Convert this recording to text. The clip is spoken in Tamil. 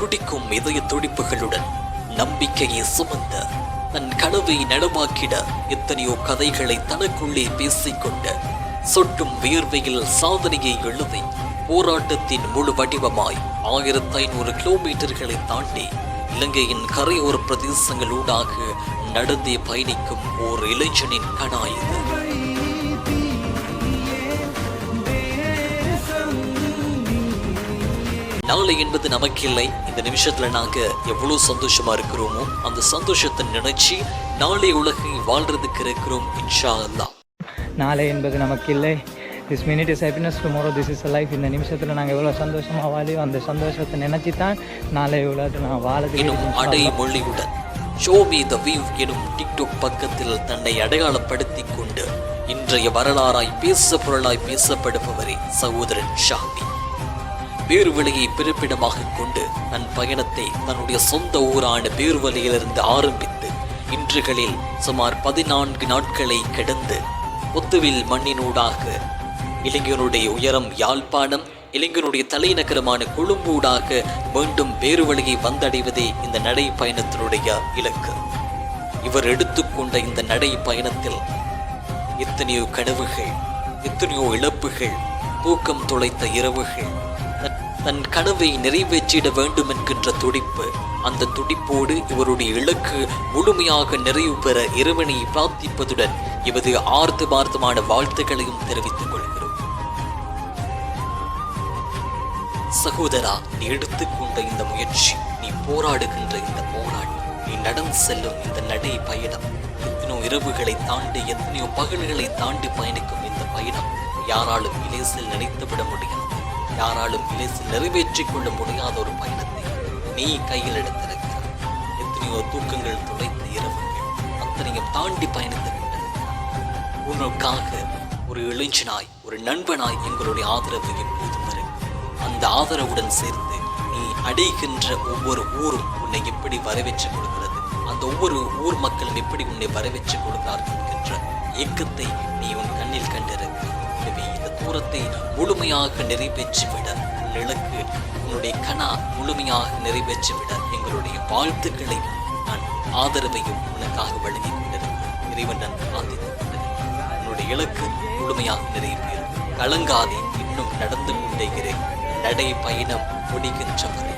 துடிக்கும் இதய துடிப்புகளுடன் நம்பிக்கையை சுமந்த தன் கனவை நனவாக்கிட எத்தனையோ கதைகளை தனக்குள்ளே பேசிக்கொண்ட சொட்டும் வியர்வையில் சாதனையை எழுதி போராட்டத்தின் முழு வடிவமாய் 1500 கிலோமீட்டர்களை தாண்டி இலங்கையின் கரையோர பிரதேசங்களூடாக நடந்தே பயணிக்கும் ஓர் இளைஞனின் கனா இது. நாளை என்பது நமக்கு இல்லை. இந்த நிமிஷத்துல நாங்க எவ்வளவு சந்தோஷமா இருக்கிறோமோ அந்த சந்தோஷத்தை நினைச்சு நாளை உலகை வாழ்றதுக்கு இருக்கிறோம் இன்ஷா அல்லாஹ். நாளை என்பது நமக்கு இல்லை. This minute is happiness, tomorrow this is life. இந்த நிமிஷத்தில் நாங்கள் எவ்வளோ சந்தோஷமாக வாழியும் அந்த சந்தோஷத்தை நினைச்சி தான் நாளை உலகத்தை நான் வாழது. அடைமொழியுடன் ஷோமி த வீவ் எனும் டிக்டாக் பக்கத்தில் தன்னை அடையாளப்படுத்தி கொண்டு இன்றைய வரலாறாய் பேச பொருளாய் பேசப்படுபவரே சகோதரன் ஷாமி. பேருவழியை பிறப்பிடமாக கொண்டு தன் பயணத்தை தன்னுடைய சொந்த ஊரான பேருவழியிலிருந்து ஆரம்பித்து இன்றுகளில் சுமார் 14 நாட்களை கடந்து ஒத்துவில் மண்ணினூடாக இளைஞனுடைய உயரம் யாழ்ப்பாணம், இளைஞனுடைய தலைநகரமான கொழும்பூடாக மீண்டும் பேருவழியை வந்தடைவதே இந்த நடை பயணத்தினுடைய இலக்கு. இவர் எடுத்துக்கொண்ட இந்த நடை பயணத்தில் எத்தனையோ கனவுகள், எத்தனையோ இழப்புகள், தூக்கம் தொலைத்த இரவுகள், தன் கனவை நிறைவேற்றிட வேண்டும் என்கின்ற துடிப்பு, அந்த துடிப்போடு இவருடைய இலக்கு முழுமையாக நிறைவு பெற இறைவனை பிரார்த்திப்பதுடன் இவது ஆர்த்தமான வாழ்த்துக்களையும் தெரிவித்துக் கொள்கிறோம். சகோதரா, நீ எடுத்துக்கொண்ட இந்த முயற்சி, நீ போராடுகின்ற இந்த போராட்டம், நீ நடந்து செல்லும் இந்த நடை பயணம், எத்தனையோ இரவுகளை தாண்டி எத்தனையோ பகல்களை தாண்டி பயணிக்கும் இந்த பயணம் யாராலும் இலேசில் நினைத்துவிட முடியாது. யாராலும் இலேசில் நிறைவேற்றிக் கொள்ள முடியாத ஒரு பயணத்தை நீ கையில் எடுத்திருக்கிறார். எத்தனையோ தூக்கங்கள் துளைத்த இரவுகள் அத்தனையும் தாண்டி பயணித்துக் கொண்டிருக்கிறார். உனக்காக ஒரு இளைஞனாய், ஒரு நண்பனாய் எங்களுடைய ஆதரவு எப்போதும் இருக்கு. அந்த ஆதரவுடன் சேர்த்து நீ அடைகின்ற ஒவ்வொரு ஊரும் உன்னை எப்படி வரவேற்றுக் கொள்கிறது, அந்த ஒவ்வொரு ஊர் மக்களும் எப்படி உன்னை வரவேற்றுக் கொள்கிறார்கள் என்கின்ற இயக்கத்தை நீ உன் கண்ணில் கண்டிருக்க. எனவே இந்த தூரத்தை முழுமையாக நிறைவேற்றிவிட, உன் இலக்கு, உன்னுடைய கனா முழுமையாக நிறைவேற்றிவிட எங்களுடைய வாழ்த்துக்களை நான் ஆதரவையும் உனக்காக வழங்கி கொண்டிருக்கிறேன். இறைவன் நான் பிரார்த்தித்துக் கொண்டிருக்கிறேன். உன்னுடைய இலக்கு முழுமையாக நிறைவேறும். கலங்காதே, இன்னும் நடந்து கொண்டே இரு. நடை பயணம் முடிகின்ற வரை